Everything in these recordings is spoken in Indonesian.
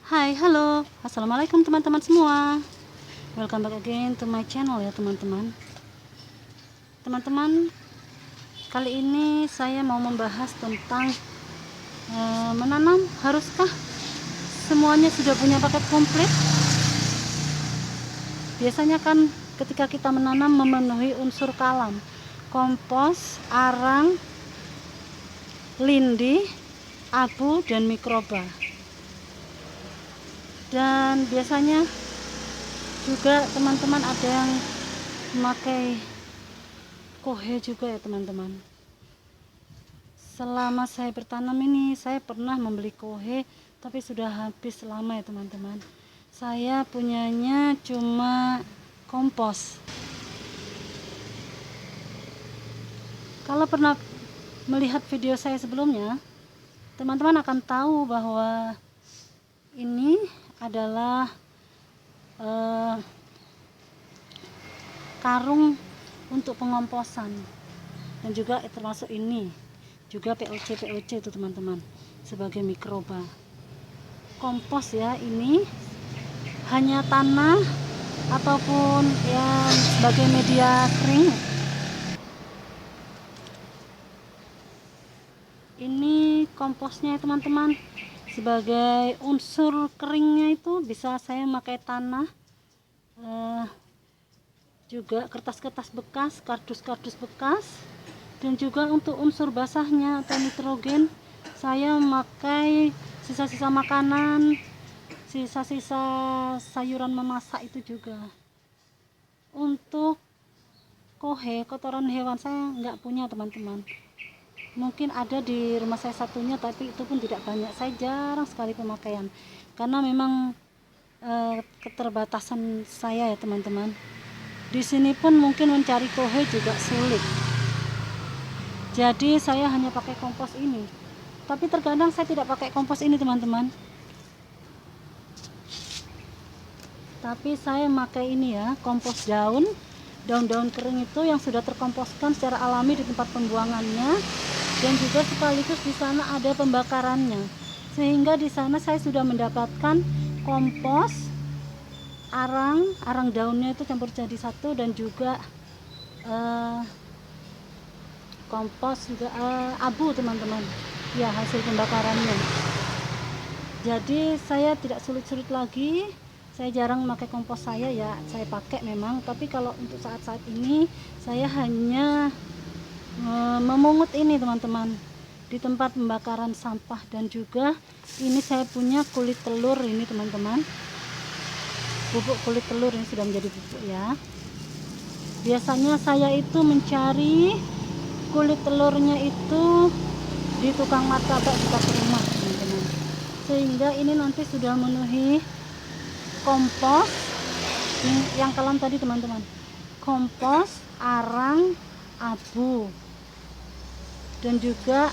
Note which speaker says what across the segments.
Speaker 1: Hai, halo, assalamualaikum teman-teman semua. Welcome back again to my channel ya teman-teman. Teman-teman, kali ini saya mau membahas tentang menanam. Haruskah semuanya sudah punya paket komplit? Biasanya kan ketika kita menanam memenuhi unsur kalam, kompos, arang, lindi, abu, dan mikroba. Dan biasanya juga teman-teman ada yang memakai kohe juga ya teman-teman. Selama saya bertanam ini saya pernah membeli kohe, tapi sudah habis lama ya teman-teman. Saya punyanya cuma kompos. Kalau pernah melihat video saya sebelumnya, teman-teman akan tahu bahwa ini adalah karung untuk pengomposan, dan juga termasuk ini juga POC itu teman-teman, sebagai mikroba. Kompos ya, ini hanya tanah ataupun ya sebagai media kering. Ini komposnya teman-teman, sebagai unsur keringnya itu bisa saya pakai tanah, juga kertas-kertas bekas, kardus-kardus bekas, dan juga untuk unsur basahnya atau nitrogen saya memakai sisa-sisa makanan, sisa-sisa sayuran memasak itu juga. Untuk kohe, kotoran hewan saya nggak punya teman-teman. Mungkin ada di rumah saya satunya, tapi itu pun tidak banyak. Saya jarang sekali pemakaian karena memang keterbatasan saya ya teman-teman. Di sini pun mungkin mencari kohe juga sulit. Jadi saya hanya pakai kompos ini. Tapi terkadang saya tidak pakai kompos ini teman-teman. Tapi saya pakai ini ya, kompos daun-daun kering itu yang sudah terkomposkan secara alami di tempat pembuangannya. Dan juga sekaligus di sana ada pembakarannya, sehingga di sana saya sudah mendapatkan kompos, arang daunnya itu campur jadi satu, dan juga kompos juga abu teman-teman ya, hasil pembakarannya. Jadi saya tidak sulit-sulit lagi, saya jarang memakai kompos saya ya, saya pakai memang, tapi kalau untuk saat-saat ini saya hanya memungut ini teman-teman di tempat pembakaran sampah. Dan juga ini saya punya kulit telur ini teman-teman, bubuk kulit telur ini sudah menjadi bubuk ya. Biasanya saya itu mencari kulit telurnya itu di tukang martabak dekat rumah teman-teman, sehingga ini nanti sudah memenuhi kompos yang kalam tadi teman-teman, kompos, arang, abu, dan juga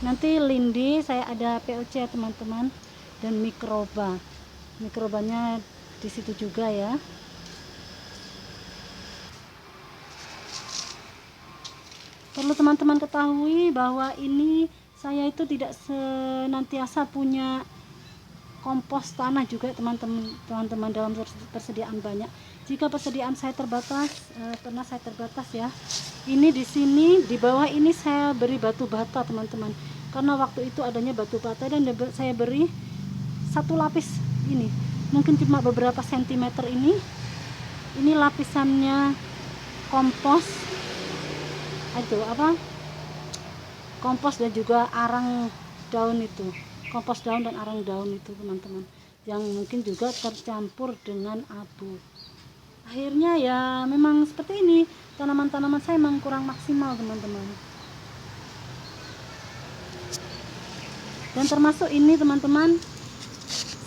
Speaker 1: nanti lindi saya ada POC ya teman-teman, dan mikrobanya di situ juga ya. Perlu teman-teman ketahui bahwa ini saya itu tidak senantiasa punya kompos tanah juga teman-teman dalam persediaan banyak. Jika persediaan saya terbatas, pernah saya terbatas ya, ini di sini di bawah ini saya beri batu bata teman-teman, karena waktu itu adanya batu bata, dan saya beri satu lapis ini, mungkin cuma beberapa sentimeter ini lapisannya kompos itu kompos dan juga arang daun itu, kompos daun dan arang daun itu teman-teman, yang mungkin juga tercampur dengan abu. Akhirnya ya memang seperti ini, tanaman-tanaman saya memang kurang maksimal teman-teman. Dan termasuk ini teman-teman,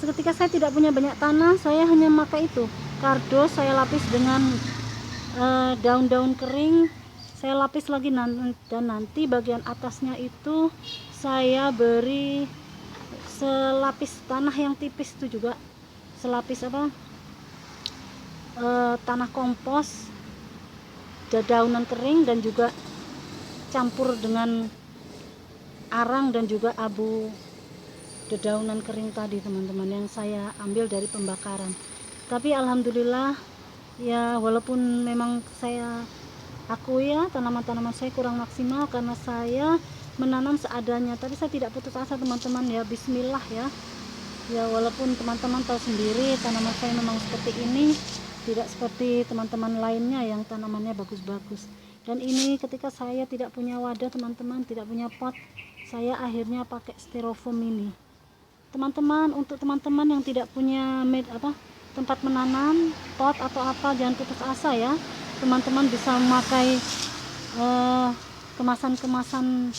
Speaker 1: ketika saya tidak punya banyak tanah, saya hanya memakai itu kardus, saya lapis dengan daun-daun kering, saya lapis lagi, dan nanti bagian atasnya itu saya beri selapis tanah yang tipis, itu juga selapis tanah kompos, dedaunan kering, dan juga campur dengan arang dan juga abu dedaunan kering tadi teman-teman, yang saya ambil dari pembakaran. Tapi alhamdulillah ya, walaupun memang saya akui ya tanaman-tanaman saya kurang maksimal karena saya menanam seadanya, tapi saya tidak putus asa teman-teman ya. Bismillah ya. Ya walaupun teman-teman tahu sendiri tanaman saya memang seperti ini, tidak seperti teman-teman lainnya yang tanamannya bagus-bagus. Dan ini ketika saya tidak punya wadah teman-teman, tidak punya pot, saya akhirnya pakai styrofoam ini teman-teman. Untuk teman-teman yang tidak punya tempat menanam, pot atau apa, jangan putus asa ya teman-teman, bisa memakai kemasan-kemasan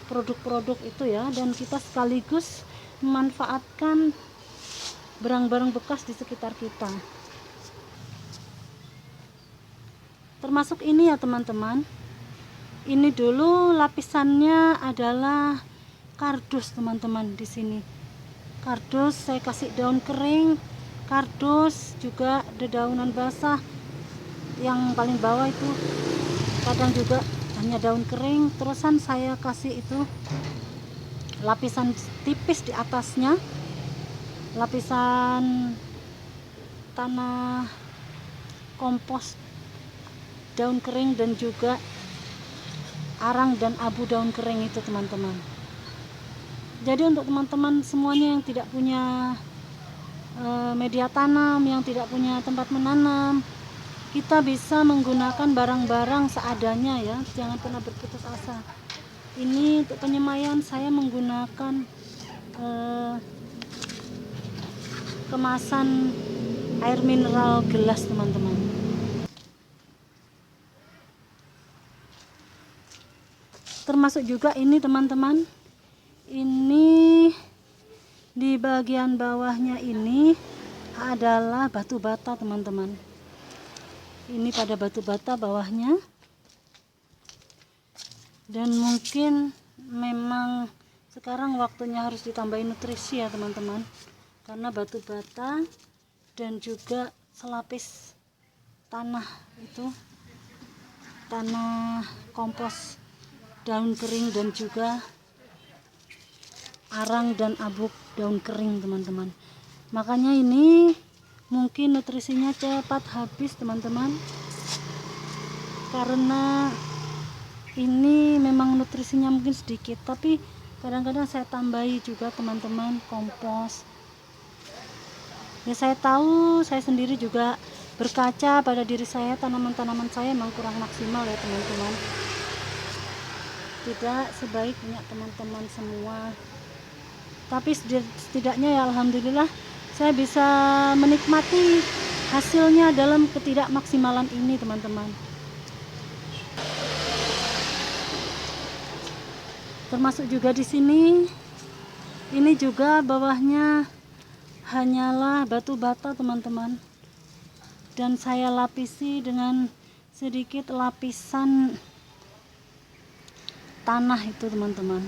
Speaker 1: produk-produk itu ya, dan kita sekaligus memanfaatkan barang-barang bekas di sekitar kita, termasuk ini ya teman-teman. Ini dulu lapisannya adalah kardus teman-teman. Di sini kardus, saya kasih daun kering, kardus juga dedaunan basah. Yang paling bawah itu kadang juga hanya daun kering, terusan saya kasih itu lapisan tipis di atasnya, lapisan tanah kompos daun kering dan juga arang dan abu daun kering itu teman-teman. Jadi untuk teman-teman semuanya yang tidak punya media tanam, yang tidak punya tempat menanam, kita bisa menggunakan barang-barang seadanya ya, jangan pernah berputus asa. Ini untuk penyemaian saya menggunakan kemasan air mineral gelas teman-teman. Termasuk juga ini teman-teman, ini di bagian bawahnya ini adalah batu bata teman-teman. Ini pada batu bata bawahnya, dan mungkin memang sekarang waktunya harus ditambahin nutrisi ya teman-teman, karena batu bata dan juga selapis tanah itu, tanah kompos daun kering dan juga arang dan abu daun kering teman-teman. Makanya ini mungkin nutrisinya cepat habis teman-teman, karena ini memang nutrisinya mungkin sedikit, tapi kadang-kadang saya tambahi juga teman-teman kompos. Ya saya tahu, saya sendiri juga berkaca pada diri saya, tanaman-tanaman saya memang kurang maksimal ya teman-teman, tidak sebaik punya teman-teman semua. Tapi setidaknya ya alhamdulillah saya bisa menikmati hasilnya dalam ketidakmaksimalan ini teman-teman. Termasuk juga di sini, ini juga bawahnya hanyalah batu bata teman-teman, dan saya lapisi dengan sedikit lapisan tanah itu teman-teman.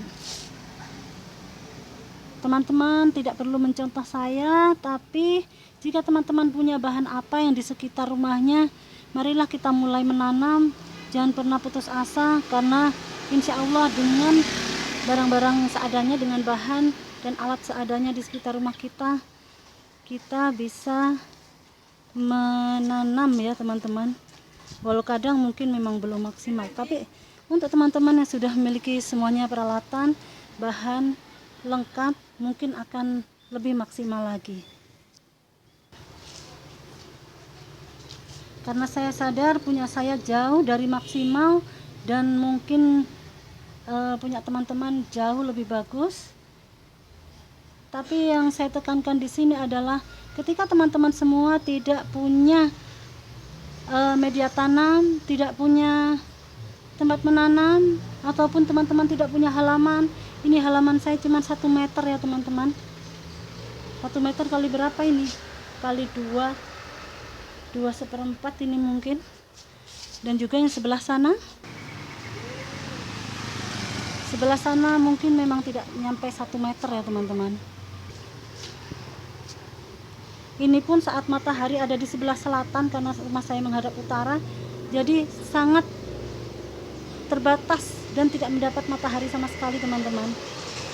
Speaker 1: Teman-teman tidak perlu mencontoh saya, tapi jika teman-teman punya bahan apa yang di sekitar rumahnya, marilah kita mulai menanam. Jangan pernah putus asa, karena insya Allah dengan barang-barang seadanya, dengan bahan dan alat seadanya di sekitar rumah kita, kita bisa menanam ya teman-teman. Walau kadang mungkin memang belum maksimal, tapi untuk teman-teman yang sudah memiliki semuanya peralatan, bahan lengkap, mungkin akan lebih maksimal lagi. Karena saya sadar punya saya jauh dari maksimal, dan mungkin punya teman-teman jauh lebih bagus. Tapi yang saya tekankan di sini adalah ketika teman-teman semua tidak punya media tanam, tidak punya tempat menanam, ataupun teman-teman tidak punya halaman. Ini halaman saya cuma 1 meter ya teman-teman, 1 meter kali berapa ini, kali 2/4 ini mungkin. Dan juga yang sebelah sana mungkin memang tidak nyampe 1 meter ya teman-teman. Ini pun saat matahari ada di sebelah selatan, karena rumah saya menghadap utara, jadi sangat terbatas dan tidak mendapat matahari sama sekali teman-teman.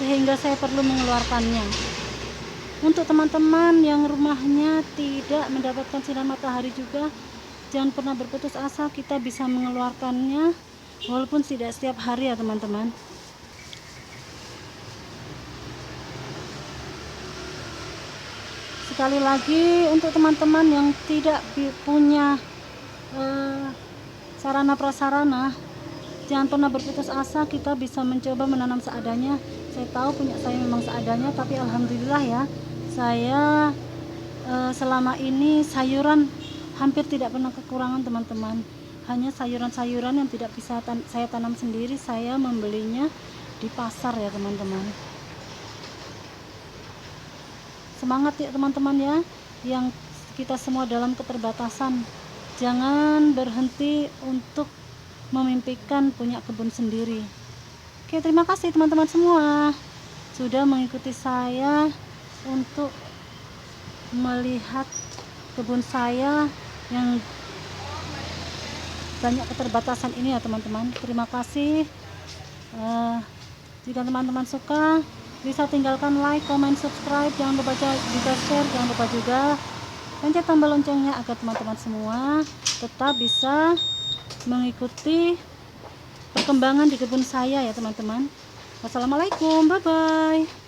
Speaker 1: sehingga saya perlu mengeluarkannya. Untuk teman-teman yang rumahnya tidak mendapatkan sinar matahari juga, jangan pernah berputus asa, kita bisa mengeluarkannya walaupun tidak setiap hari ya teman-teman. Sekali lagi, untuk teman-teman yang tidak punya sarana prasarana, jangan pernah berputus asa, kita bisa mencoba menanam seadanya. Saya tahu punya saya memang seadanya, tapi alhamdulillah ya, saya selama ini sayuran hampir tidak pernah kekurangan teman-teman. Hanya sayuran-sayuran yang tidak bisa saya tanam sendiri, saya membelinya di pasar ya teman-teman. Semangat ya teman-teman ya, yang kita semua dalam keterbatasan, jangan berhenti untuk memimpikan punya kebun sendiri. Oke, terima kasih teman-teman semua sudah mengikuti saya untuk melihat kebun saya yang banyak keterbatasan ini ya teman-teman. Terima kasih. Jika teman-teman suka, bisa tinggalkan like, comment, subscribe, jangan lupa juga share, jangan lupa juga pencet tombol loncengnya agar teman-teman semua tetap bisa mengikuti perkembangan di kebun saya ya teman-teman. Wassalamualaikum, bye bye.